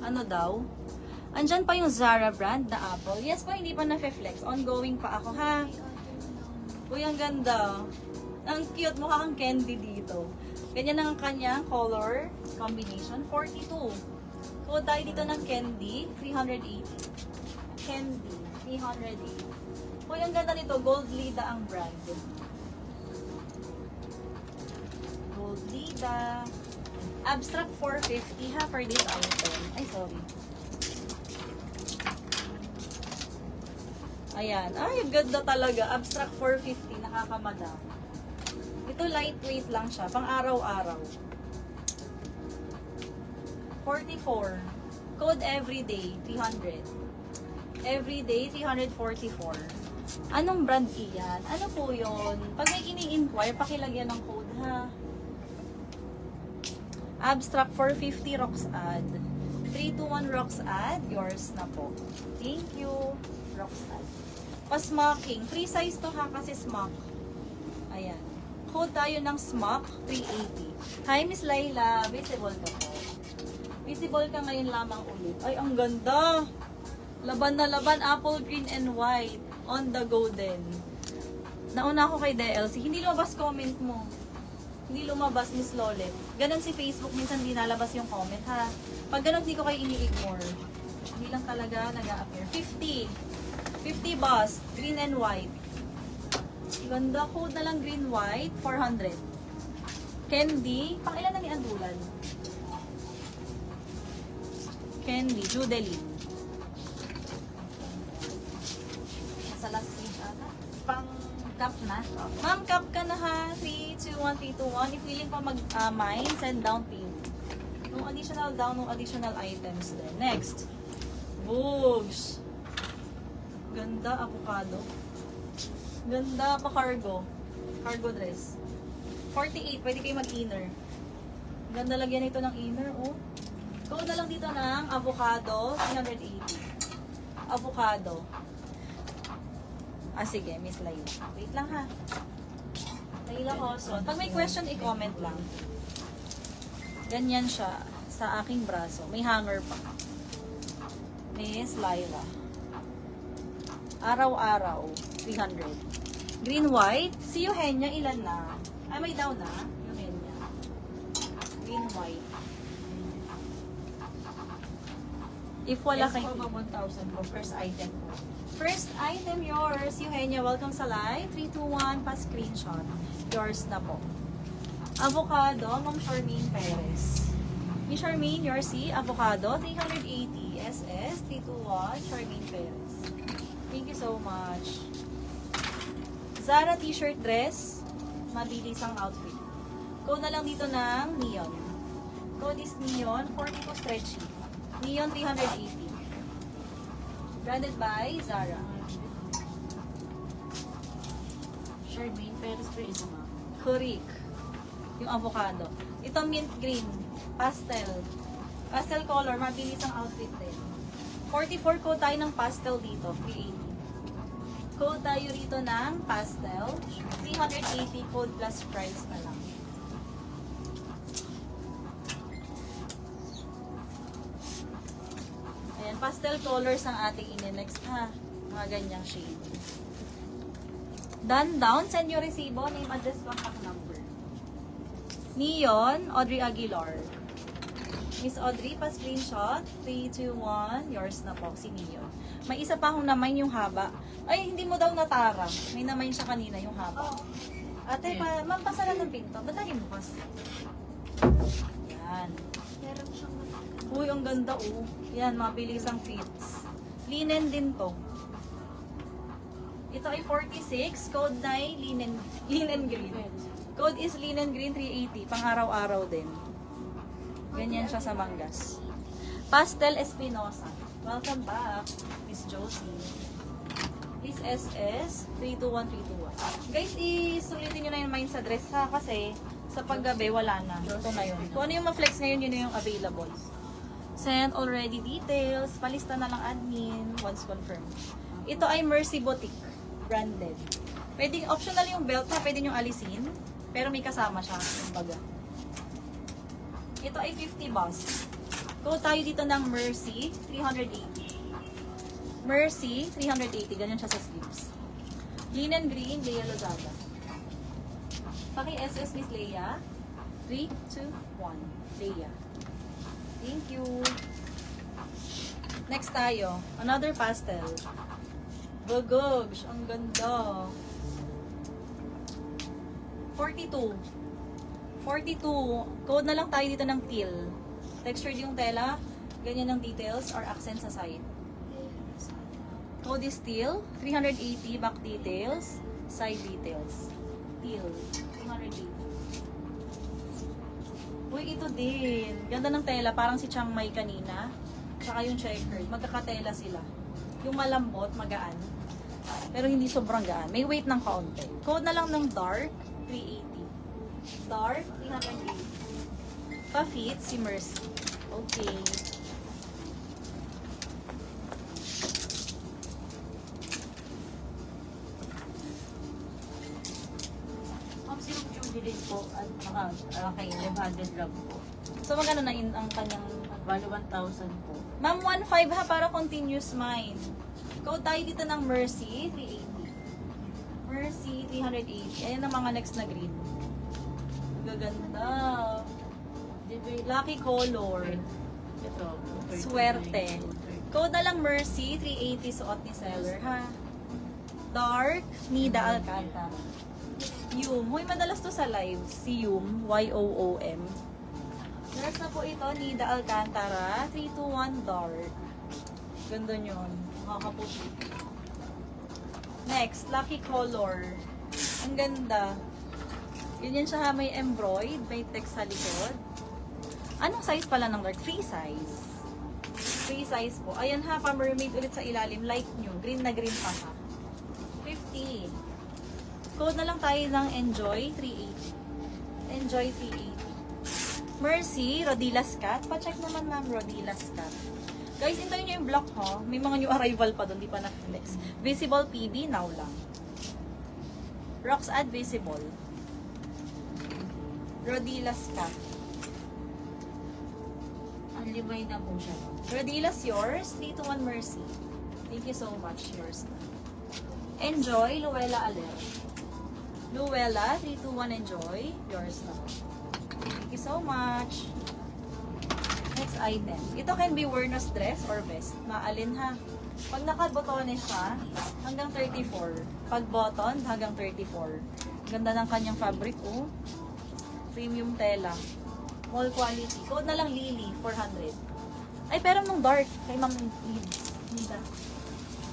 Ano daw? Andyan pa yung Zara brand na Apple. Yes po, hindi pa na-flex. Ongoing pa ako, ha? Uy, ang ganda. Ang cute, mukha kang candy dito. Ganyan ang kanyang color combination. 42. Code tayo dito ng candy, 380. Candy, 380. Uy, ang ganda nito. Gold Lida ang brand. Gold Lida. Abstract 450 ha for this item. Ay, sorry. Ayan. Ay, ganda talaga. Abstract 450. Nakakamadam. Ito lightweight lang siya. Pang araw-araw. 44. Code everyday. 300. Everyday, 344. Anong brand iyan? Ano po yun? Pag may ini-inquire, pakilagyan ng code ha. Abstract 450 rocks ad. 321 rocks ad. Yours na po. Thank you. Rocks ad. Pa-smocking. Free size to ha kasi smock. Ayan. Code tayo ng smock 380. Hi Miss Layla. Visible ka po. Visible ka ngayon lamang ulit. Ay, ang ganda. Laban na laban. Apple green and white. On the go din. Nauna ako kay DLC. Hindi lumabas comment mo. Hindi lumabas, Miss Lolet. Ganon si Facebook. Minsan hindi nalabas yung comment, ha? Pag ganon, hindi ko kayo ini-ignore. Hindi lang talaga nag-a-appear. 50. 50 bust. Green and white. Ganda. Code na lang green, white. 400. Candy. Pang ilan na ni Andulan? Candy. Judeline. Nasa last page ata. Pang cup na. Ma'am, cup ka na ha. 3, 2, 1, 3, 2, 1. If willing pa mag-mine, send down pin. No additional down, no additional items din. Next. Boobs. Ganda, avocado. Ganda pa cargo. Cargo dress. 48, pwede kayo mag-inner. Ganda lagyan ito ng inner, oh. Code na lang dito ng avocado, 380. Avocado. Ah, sige, Miss Layla. Wait lang ha. Layla Hoson. Pag may question, i-comment lang. Ganyan siya sa aking braso. May hanger pa. Miss Layla. Araw-araw, 300. Green, white. Si Eugenia, ilan na? Ay, may down na. Eugenia. Green, white. If wala Yes, kayo. po, 1,000 po. First item po. First item yours, Eugenia. Welcome sa live. 3, 2, 1, pa-screenshot. Yours na po. Avocado, Ma'am Charmaine Perez. Miss Charmaine, yours si Avocado, 380 SS, 321, Charmaine Perez. Thank you so much. Zara t-shirt dress, mabilis ang outfit. Code na lang dito ng neon. Code is neon, 42 stretchy. Neon 380. Branded by Zara. Charmaine Perez po isa ma'am. Kurik. Yung avocado. Ito mint green. Pastel. Pastel color. Mabilis ang outfit din. 44 code tayo ng pastel dito. 380. Code tayo rito ng pastel. 380 code plus price na lang. Ayan. Pastel colors ang ating ini-next ha. Mga ganyang shade. Done down. Send your resibo. Name, address, contact number. Neon, Audrey Aguilar. Miss Audrey, pa-screenshot. 3, 2, 1. Yours na po, si Neon. May isa pa akong namine yung haba. Ay, hindi mo daw natara. May namine siya kanina yung haba. Ate, ma'am, pasalan ng pinto. Ba't tayo bukas? Yan. Meron siyang Uy, ang ganda oh. Yan, mabilis ang fits. Linen din to. Ito ay 46. Code na ay linen green. Code is linen green 380. Pang araw-araw din. Ganyan siya sa Mangas. Pastel Espinosa. Welcome back, Miss Josie. This SS 321. Guys, isulitin nyo na yung mind sa dress ha. Kasi sa paggabi, wala na. Ito na yun. Kung ano yung ma-flex ngayon, yun na yung available. Send already details. Palista na lang admin once confirmed. Ito ay Mercy Boutique. Branded. Pwede, optional yung belt ha. Pwede nyo alisin. Pero may kasama siya. Kumbaga. Ito ay 50 bust. Go tayo dito ng Mercy, 380. Mercy, 380. Ganyan siya sa sleeves. Linen green, Leia Lozada. Paki-SS Miss Leia. 3, 2, 1. Leia. Thank you. Next tayo. Another pastel. Bagogs. Ang ganda. 42. 42. Code na lang tayo dito ng teal. Textured yung tela. Ganyan ang details or accent sa side. Code is teal. 380 back details. Side details. Teal. 380. Uy, ito din. Ganda ng tela. Parang si Chiang Mai kanina. Tsaka yung checkered. Magkakatela sila. Yung malambot, magaan. Pero hindi sobrang gaan. May weight ng kaunti. Code na lang ng dark. 380. Dark. 380. Pa-fit si Mercy. Okay. Ma'am, sinong Judy din po at kay 500 lang po. So, magkano na ang kanyang... Bali 1,000 po. Ma'am, 1.5 ha para continuous mind. Code tayo dito ng Mercy, 380. Mercy, 380. Ayan ang mga next na green. Gaganda. Lucky color. Ito. 39. Swerte. Code na lang Mercy, 380 suot ni seller ha. Dark, Nida Alcantara. Yum. Huy, madalas to sa live. Si Yum, Y-O-O-M. Next na po ito, Nida Alcantara, 321 dark. Ganda nyon. Makakaputi. Next, Lucky Color. Ang ganda. Ganyan siya ha, may embroid, may text sa likod. Anong size pala ng dark? Free size. Free size po. Ayan ha, pa-mermaid ulit sa ilalim. Like nyo. Green na green pa ha. 50. Code na lang tayo ng Enjoy 380. Enjoy 380. Mercy, Rodilas Cat. Pa-check naman ma'am, Rodilas Cat. Guys, hintayin nyo yung block ho. May mga new arrival pa doon, di pa na-flex. Visible PB, now lang. Rocks Ad Visible. Rodilas Cat. Unlimited na po siya. Rodilas yours, 321 Mercy. Thank you so much, yours na. Enjoy, Luella Aler. Luella, 321 Enjoy, yours na. Thank you so much. Next item. Ito can be worn as dress or vest. Maalin ha. Pag naka-botones siya, hanggang 34. Pag button, hanggang 34. Ganda ng kanyang fabric, oh. Premium tela. Mall quality. Code na lang Lily, 400. Ay, pero nung dark, kay Ma'am Nida.